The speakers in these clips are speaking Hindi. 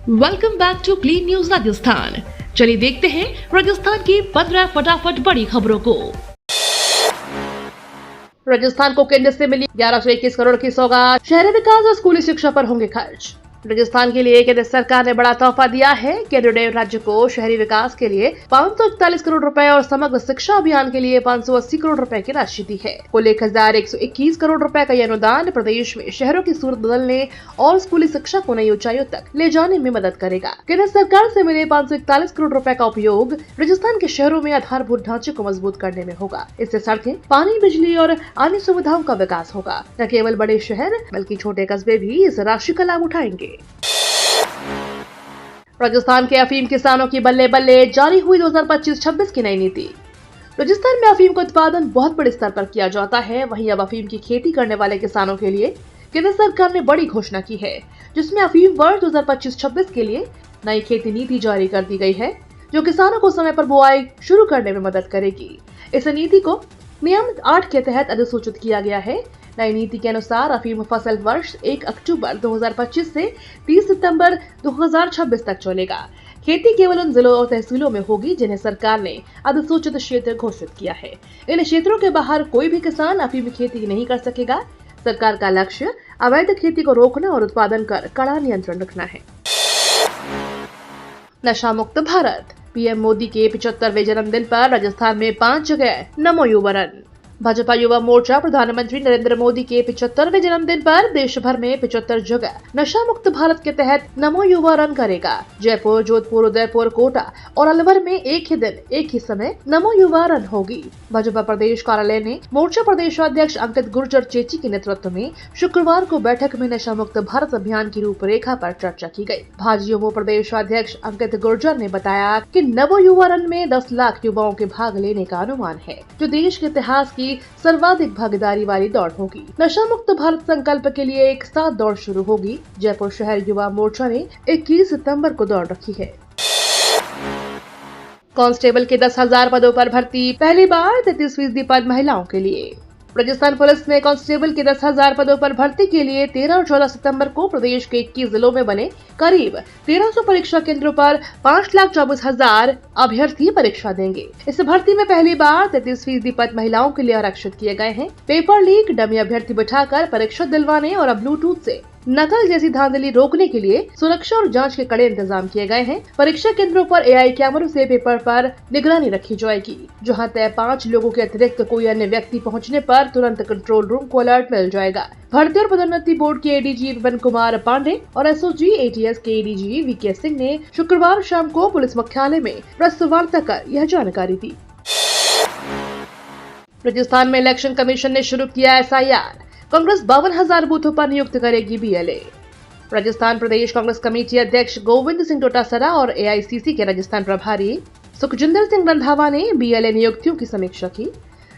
Welcome back to Clean News Rajasthan. चलिए देखते हैं राजस्थान की 15 फटाफट बड़ी खबरों को। राजस्थान को केंद्र से मिली 1121 करोड़ की सौगात, शहरी विकास और स्कूली शिक्षा पर होंगे खर्च। राजस्थान के लिए केंद्र सरकार ने बड़ा तोहफा दिया है। केंद्र ने राज्य को शहरी विकास के लिए 541 करोड़ रुपए और समग्र शिक्षा अभियान के लिए 580 करोड़ रुपए की राशि दी है। कुल 1121 करोड़ रुपए का यह अनुदान प्रदेश में शहरों की सूरत बदलने और स्कूली शिक्षा को नई ऊंचाइयों तक ले जाने में मदद करेगा। केंद्र सरकार से मिले 541 करोड़ रुपए का उपयोग राजस्थान के शहरों में आधारभूत ढांचे को मजबूत करने में होगा। इससे सड़कें, पानी, बिजली और अन्य सुविधाओं का विकास होगा। न केवल बड़े शहर बल्कि छोटे कस्बे भी इस राशि का लाभ उठाएंगे। राजस्थान के अफीम किसानों की बल्ले बल्ले, जारी हुई 2025-26 की नई नीति। राजस्थान में अफीम का उत्पादन बहुत बड़े स्तर पर किया जाता है। वहीं अब अफीम की खेती करने वाले किसानों के लिए केंद्र सरकार ने बड़ी घोषणा की है, जिसमें अफीम वर्ष 2025-26 के लिए नई खेती नीति जारी कर दी गई है, जो किसानों को समय पर बुआई शुरू करने में मदद करेगी। इस नीति को नियम 8 के तहत अधिसूचित किया गया है। नई नीति के अनुसार अफीम फसल वर्ष 1 अक्टूबर 2025 से 30 सितंबर 2026 तक चलेगा। खेती केवल उन जिलों और तहसीलों में होगी जिन्हें सरकार ने अधिसूचित क्षेत्र घोषित किया है। इन क्षेत्रों के बाहर कोई भी किसान अफीम खेती नहीं कर सकेगा। सरकार का लक्ष्य अवैध खेती को रोकना और उत्पादन कर कड़ा नियंत्रण रखना है। नशा मुक्त भारत, पीएम मोदी के 75वें जन्मदिन पर राजस्थान में 5 जगह नमो युवा रन। भाजपा युवा मोर्चा प्रधानमंत्री नरेंद्र मोदी के 75वें जन्मदिन पर देश भर में 75 जगह नशा मुक्त भारत के तहत नमो युवा रन करेगा। जयपुर, जोधपुर, उदयपुर, कोटा और अलवर में एक ही दिन एक ही समय नमो युवा रन होगी। भाजपा प्रदेश कार्यालय ने मोर्चा प्रदेशाध्यक्ष अंकित गुर्जर चेची के नेतृत्व में शुक्रवार को बैठक में नशा मुक्त भारत अभियान की रूपरेखा पर चर्चा की गई। भाजयुमो प्रदेशाध्यक्ष अंकित गुर्जर ने बताया कि नमो युवा रन में 10 लाख युवाओं के भाग लेने का अनुमान है, जो देश के इतिहास की सर्वाधिक भागीदारी वाली दौड़ होगी। नशा मुक्त भारत संकल्प के लिए एक साथ दौड़ शुरू होगी। जयपुर शहर युवा मोर्चा ने 21 सितंबर को दौड़ रखी है। कांस्टेबल के 10,000 पदों पर भर्ती, पहली बार 33% पद महिलाओं के लिए। राजस्थान पुलिस में कांस्टेबल के 10,000 पदों पर भर्ती के लिए 13 और 14 सितंबर को प्रदेश के 21 जिलों में बने करीब 1300 परीक्षा केंद्रों पर 5,24,000 अभ्यर्थी परीक्षा देंगे। इस भर्ती में पहली बार 33% पद महिलाओं के लिए आरक्षित किए गए हैं। पेपर लीक, डमी अभ्यर्थी बिठाकर परीक्षा दिलवाने और ब्लूटूथ से नकल जैसी धांधली रोकने के लिए सुरक्षा और जांच के कड़े इंतजाम किए गए हैं। परीक्षा केंद्रों पर एआई कैमरों से पेपर पर निगरानी रखी जाएगी। जहां तय 5 लोगों के अतिरिक्त कोई अन्य व्यक्ति पहुंचने पर तुरंत कंट्रोल रूम को अलर्ट मिल जाएगा। भर्ती और पदोन्नति बोर्ड के एडीजी विपिन कुमार पांडे और एसओजी एटीएस के एडीजी वीके सिंह ने शुक्रवार शाम को पुलिस मुख्यालय में प्रेस वार्ता कर यह जानकारी दी। राजस्थान में इलेक्शन कमीशन ने शुरू किया एसआईआर, कांग्रेस 52,000 बूथों पर नियुक्त करेगी बीएलए। राजस्थान प्रदेश कांग्रेस कमेटी अध्यक्ष गोविंद सिंह डोटासरा और एआईसीसी के राजस्थान प्रभारी सुखजिंदर सिंह रंधावा ने बीएलए नियुक्तियों की समीक्षा की।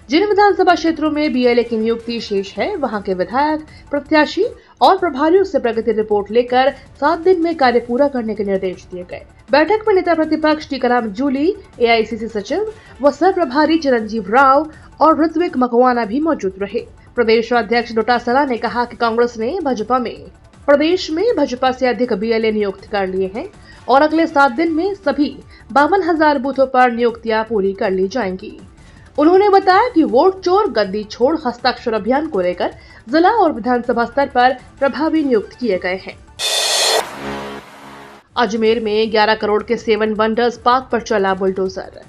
जिन विधानसभा क्षेत्रों में बीएलए की नियुक्ति शेष है, वहां के विधायक, प्रत्याशी और प्रभारियों से प्रगति रिपोर्ट लेकर 7 दिन में कार्य पूरा करने के निर्देश दिए गए। बैठक में नेता प्रतिपक्ष टीकाराम जूली, एआईसीसी सचिव व सह प्रभारी चिरंजीव राव और ऋत्विक मकवाना भी मौजूद रहे। प्रदेश अध्यक्ष डोटासरा ने कहा कि कांग्रेस ने प्रदेश में भाजपा से अधिक बीएलए नियुक्त कर लिए हैं और अगले 7 दिन में सभी 52,000 बूथों पर नियुक्तियां पूरी कर ली जाएंगी। उन्होंने बताया कि वोट चोर गद्दी छोड़ हस्ताक्षर अभियान को लेकर जिला और विधानसभा स्तर पर प्रभावी नियुक्त किए गए हैं। अजमेर में 11 करोड़ के 7 वंडर्स पार्क पर चला बुलडोजर।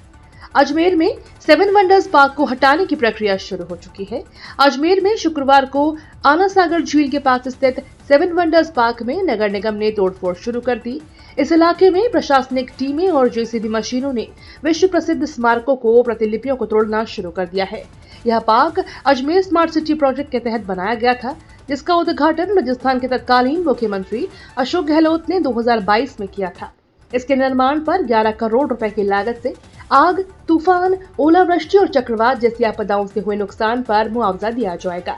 अजमेर में 7 वंडर्स पार्क को हटाने की प्रक्रिया शुरू हो चुकी है। अजमेर में शुक्रवार को आना सागर झील के पास स्थित 7 वंडर्स पार्क में नगर निगम ने तोड़फोड़ शुरू कर दी। इस इलाके में प्रशासनिक टीमें और जेसीबी मशीनों ने विश्व प्रसिद्ध स्मारकों को प्रतिलिपियों को तोड़ना शुरू कर दिया है। यह park Ajmer smart city project के तहत बनाया गया था, जिसका उद्घाटन राजस्थान के तत्कालीन मुख्यमंत्री अशोक गहलोत ने 2022 में किया था। इसके निर्माण पर 11 करोड़ रुपए की लागत से आग, तूफान, ओलावृष्टि और चक्रवात जैसी आपदाओं से हुए नुकसान पर मुआवजा दिया जाएगा।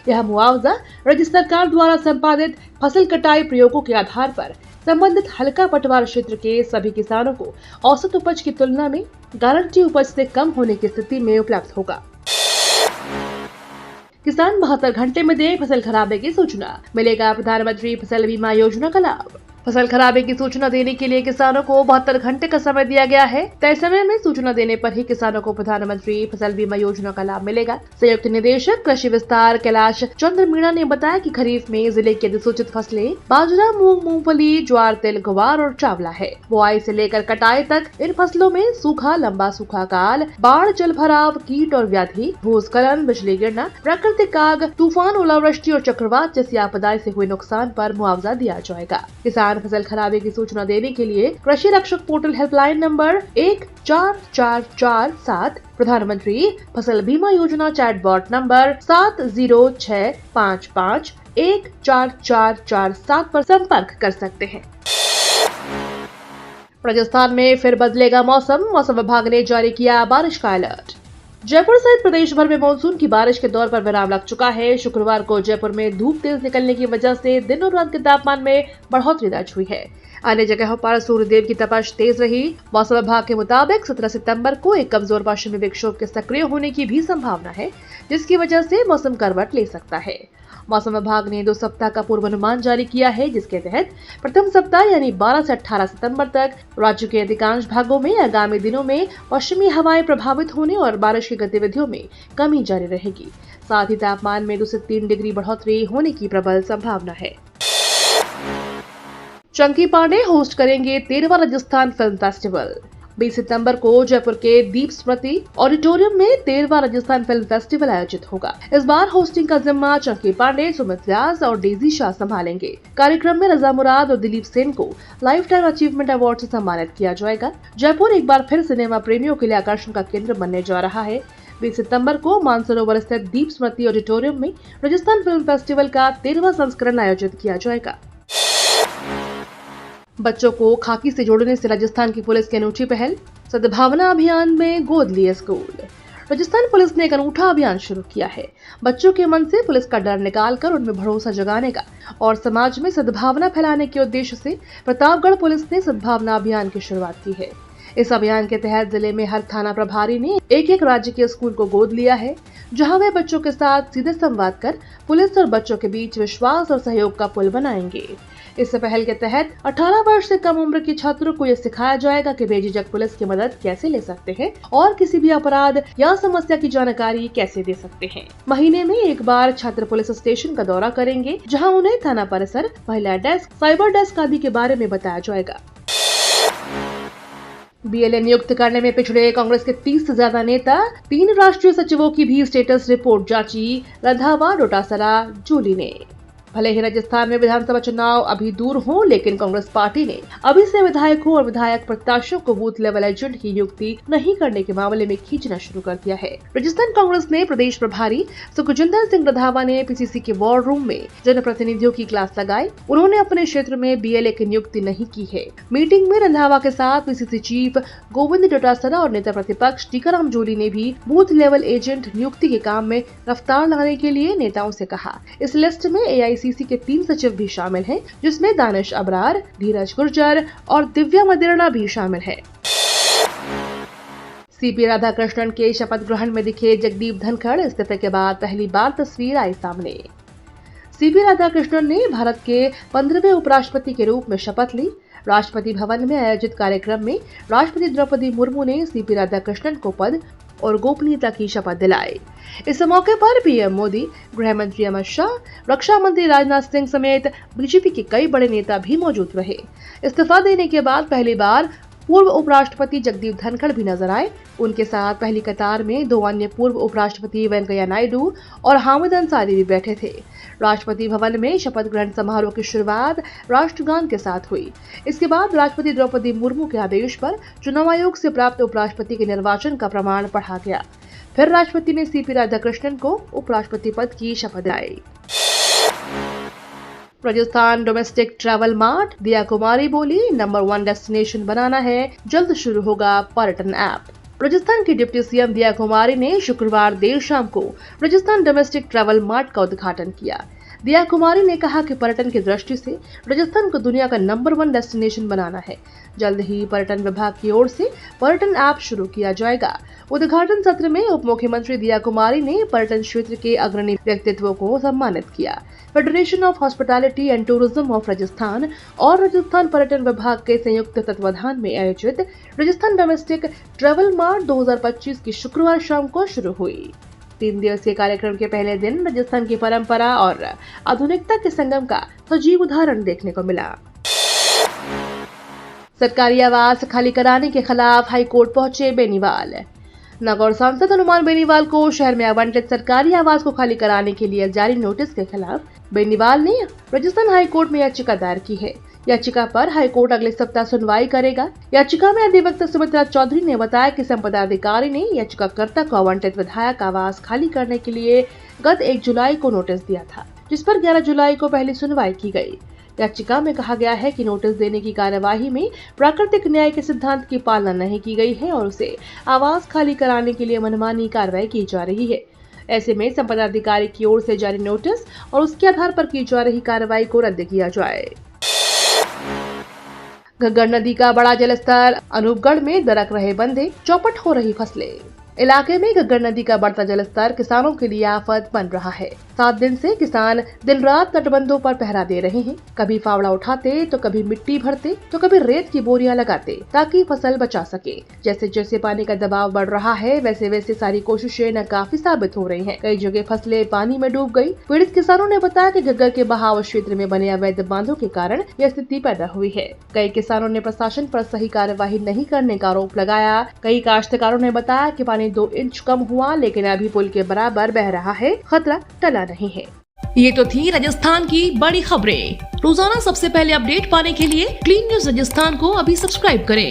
यह मुआवजा राज्य सरकार द्वारा संपादित फसल कटाई प्रयोगों के आधार पर संबंधित हल्का पटवार क्षेत्र के सभी किसानों को औसत उपज की तुलना में गारंटी उपज से कम होने की स्थिति में उपलब्ध होगा। किसान 72 घंटे में दे फसल खराबे की सूचना, मिलेगा प्रधानमंत्री फसल बीमा योजना का लाभ। फसल खराबे की सूचना देने के लिए किसानों को 72 घंटे का समय दिया गया है। तय समय में सूचना देने पर ही किसानों को प्रधानमंत्री फसल बीमा योजना का लाभ मिलेगा। संयुक्त निदेशक कृषि विस्तार कैलाश चंद्र मीणा ने बताया कि खरीफ में जिले की अधिसूचित फसलें बाजरा, मूंग, मूंगफली, ज्वार, तिल, ग्वार और चावला है। बुआई से लेकर कटाई तक इन फसलों में सूखा, लंबा सूखा काल, बाढ़, जल भराव, कीट और व्याधि, भूस्खलन, बिजली गिरना, प्राकृतिक आग, तूफान, ओलावृष्टि और चक्रवात जैसी आपदाएं से हुए नुकसान पर मुआवजा दिया जाएगा। किसान फसल खराबे की सूचना देने के लिए कृषि रक्षक पोर्टल हेल्पलाइन नंबर 14447, प्रधानमंत्री फसल बीमा योजना चैटबॉट नंबर 700655144447 पर संपर्क कर सकते हैं। राजस्थान में फिर बदलेगा मौसम विभाग ने जारी किया बारिश का अलर्ट। जयपुर सहित प्रदेश भर में मानसून की बारिश के दौर पर विराम लग चुका है। शुक्रवार को जयपुर में धूप तेज निकलने की वजह से दिन और रात के तापमान में बढ़ोतरी दर्ज हुई है। अन्य जगहों पर सूर्यदेव की तपश तेज रही। मौसम विभाग के मुताबिक 17 सितंबर को एक कमजोर पश्चिमी विक्षोभ के सक्रिय होने की भी संभावना है, जिसकी वजह से मौसम करवट ले सकता है। मौसम विभाग ने 2 सप्ताह का पूर्वानुमान जारी किया है, जिसके तहत प्रथम सप्ताह यानी 12 से 18 सितंबर तक राज्य के अधिकांश भागों में आगामी दिनों में पश्चिमी हवाएं प्रभावित होने और बारिश की गतिविधियों में कमी जारी रहेगी। साथ ही तापमान में 2 से 3 डिग्री बढ़ोतरी होने की प्रबल संभावना है। चंकी पांडे होस्ट करेंगे 13वां राजस्थान फिल्म फेस्टिवल। 20 सितंबर को जयपुर के दीप स्मृति ऑडिटोरियम में 13वां राजस्थान फिल्म फेस्टिवल आयोजित होगा। इस बार होस्टिंग का जिम्मा चंकी पांडे, सुमित व्यास और डेजी शाह संभालेंगे। कार्यक्रम में रजा मुराद और दिलीप सेन को लाइफ टाइम अचीवमेंट अवार्ड से सम्मानित किया जाएगा। जयपुर एक बार फिर सिनेमा प्रेमियों के लिए आकर्षण का केंद्र बनने जा रहा है। 20 सितंबर को मानसरोवर स्थित दीप स्मृति ऑडिटोरियम में राजस्थान फिल्म फेस्टिवल का 13वां संस्करण आयोजित किया जाएगा। बच्चों को खाकी से जोड़ने से राजस्थान की पुलिस की अनूठी पहल। सद्भावना अभियान में गोद लिए स्कूल। राजस्थान पुलिस ने एक अनूठा अभियान शुरू किया है। बच्चों के मन से पुलिस का डर निकालकर उनमें भरोसा जगाने का और समाज में सद्भावना फैलाने के उद्देश्य से प्रतापगढ़ पुलिस ने सद्भावना अभियान की शुरुआत की है। इस अभियान के तहत जिले में हर थाना प्रभारी ने एक राज्य के स्कूल को गोद लिया है, जहां वे बच्चों के साथ सीधे संवाद कर पुलिस और बच्चों के बीच विश्वास और सहयोग का पुल बनाएंगे। इस पहल के तहत 18 वर्ष से कम उम्र के छात्रों को यह सिखाया जाएगा कि बेझिझक पुलिस की मदद कैसे ले सकते हैं और किसी भी अपराध या समस्या की जानकारी कैसे दे सकते हैं। महीने में एक बार छात्र पुलिस स्टेशन का दौरा करेंगे, जहां उन्हें थाना परिसर, महिला डेस्क, साइबर डेस्क आदि के बारे में बताया जाएगा। बीएलए नियुक्त करने में पिछड़े कांग्रेस के 30 से ज्यादा नेता, 3 राष्ट्रीय सचिवों की भी स्टेटस रिपोर्ट जांची रंधावा, डोटासरा, जूली ने। भले ही राजस्थान में विधानसभा चुनाव अभी दूर हो, लेकिन कांग्रेस पार्टी ने अभी से विधायकों और विधायक प्रत्याशियों को बूथ लेवल एजेंट की नियुक्ति नहीं करने के मामले में खींचना शुरू कर दिया है। राजस्थान कांग्रेस ने प्रदेश प्रभारी सुखजिंदर सिंह रंधावा ने पीसीसी के वॉर रूम में जनप्रतिनिधियों की क्लास लगाई। उन्होंने अपने क्षेत्र में बीएलए की नियुक्ति नहीं की है। मीटिंग में रंधावा के साथ पीसीसी चीफ गोविंद डोटासरा और नेता प्रतिपक्ष टीकाराम जूली ने भी बूथ लेवल एजेंट नियुक्ति के काम में रफ्तार लाने के लिए नेताओं से कहा। इस लिस्ट में एआईसीसी के 3 सचिव भी शामिल हैं, जिसमें दानिश अबरार, धीरज गुर्जर और दिव्या मदेरणा भी शामिल है। सीपी राधाकृष्णन के शपथ ग्रहण में दिखे जगदीप धनखड़, इस्तीफे के बाद पहली बार तस्वीर आई सामने। सीपी राधाकृष्णन ने भारत के 15वें उपराष्ट्रपति के रूप में शपथ ली। राष्ट्रपति भवन में आयोजित कार्यक्रम में राष्ट्रपति द्रौपदी मुर्मू ने सीपी राधाकृष्णन को पद और गोपनीयता की शपथ दिलाई। इस मौके पर पीएम मोदी, गृह मंत्री अमित शाह, रक्षा मंत्री राजनाथ सिंह समेत बीजेपी के कई बड़े नेता भी मौजूद रहे। इस्तीफा देने के बाद पहली बार पूर्व उपराष्ट्रपति जगदीप धनखड़ भी नजर आए। उनके साथ पहली कतार में 2 अन्य पूर्व उपराष्ट्रपति वेंकैया नायडू और हामिद अंसारी भी बैठे थे। राष्ट्रपति भवन में शपथ ग्रहण समारोह की शुरुआत राष्ट्रगान के साथ हुई। इसके बाद राष्ट्रपति द्रौपदी मुर्मू के आदेश पर चुनाव आयोग से प्राप्त उपराष्ट्रपति के निर्वाचन का प्रमाण पढ़ा गया। फिर राष्ट्रपति ने सीपी राधाकृष्णन को उपराष्ट्रपति पद की शपथ दिलाई। राजस्थान डोमेस्टिक ट्रैवल मार्ट, दिया कुमारी बोली, नंबर 1 डेस्टिनेशन बनाना है, जल्द शुरू होगा पर्यटन ऐप। राजस्थान की डिप्टी सीएम दिया कुमारी ने शुक्रवार देर शाम को राजस्थान डोमेस्टिक ट्रैवल मार्ट का उद्घाटन किया। दिया कुमारी ने कहा कि पर्यटन की दृष्टि से राजस्थान को दुनिया का नंबर 1 डेस्टिनेशन बनाना है। जल्द ही पर्यटन विभाग की ओर से पर्यटन ऐप शुरू किया जाएगा। उद्घाटन सत्र में उप मुख्यमंत्री दिया कुमारी ने पर्यटन क्षेत्र के अग्रणी व्यक्तित्वों को सम्मानित किया। Federation of hospitality and tourism of Rajasthan और राजस्थान पर्यटन विभाग के संयुक्त तत्वाधान में आयोजित राजस्थान डोमेस्टिक ट्रैवल मार्ट 2025 की शुक्रवार शाम को शुरू हुई। 3 दिवसीय कार्यक्रम के पहले दिन राजस्थान की परंपरा और आधुनिकता के संगम का सजीव उदाहरण देखने को मिला। सरकारी आवास खाली कराने के खिलाफ हाईकोर्ट पहुंचे बेनीवाल। नागौर सांसद हनुमान बेनीवाल को शहर में आवंटित सरकारी आवास को खाली कराने के लिए जारी नोटिस के खिलाफ बेनीवाल ने राजस्थान हाईकोर्ट में याचिका दायर की है। याचिका पर हाईकोर्ट अगले सप्ताह सुनवाई करेगा। याचिका में अधिवक्ता सुमित्रा चौधरी ने बताया कि संपदा अधिकारी ने याचिकाकर्ता को आवंटित विधायक आवास खाली करने के लिए गत 1 जुलाई को नोटिस दिया था, जिस पर 11 जुलाई को पहली सुनवाई की गई। याचिका में कहा गया है कि नोटिस देने की कार्यवाही में प्राकृतिक न्याय के सिद्धांत की पालना नहीं की गई है और उसे आवास खाली कराने के लिए मनमानी कार्रवाई की जा रही है। ऐसे में संपदा अधिकारी की ओर से जारी नोटिस और उसके आधार पर की जा रही कार्रवाई को रद्द किया जाए। घग्गर नदी का बड़ा जलस्तर, अनूपगढ़ में दरक रहे बंधे, चौपट हो रही फसलें। इलाके में घग्गर नदी का बढ़ता जलस्तर किसानों के लिए आफत बन रहा है। 7 दिन से किसान दिन रात तटबंधों पर पहरा दे रहे हैं। कभी फावड़ा उठाते तो कभी मिट्टी भरते तो कभी रेत की बोरियां लगाते ताकि फसल बचा सके। जैसे जैसे पानी का दबाव बढ़ रहा है वैसे वैसे सारी कोशिशें नाकाफी साबित हो रही हैं। कई जगह फसलें पानी में डूब गई। पीड़ित किसानों ने बताया कि घग्गर के बहाव क्षेत्र में बने अवैध बांधों के कारण यह स्थिति पैदा हुई है। कई किसानों ने प्रशासन पर सही कार्यवाही नहीं करने का आरोप लगाया। कई काश्तकारों ने बताया कि पानी 2 इंच कम हुआ लेकिन अभी पुल के बराबर बह रहा है, खतरा टला नहीं है। ये तो थी राजस्थान की बड़ी खबरें। रोजाना सबसे पहले अपडेट पाने के लिए क्लीन न्यूज राजस्थान को अभी सब्सक्राइब करें।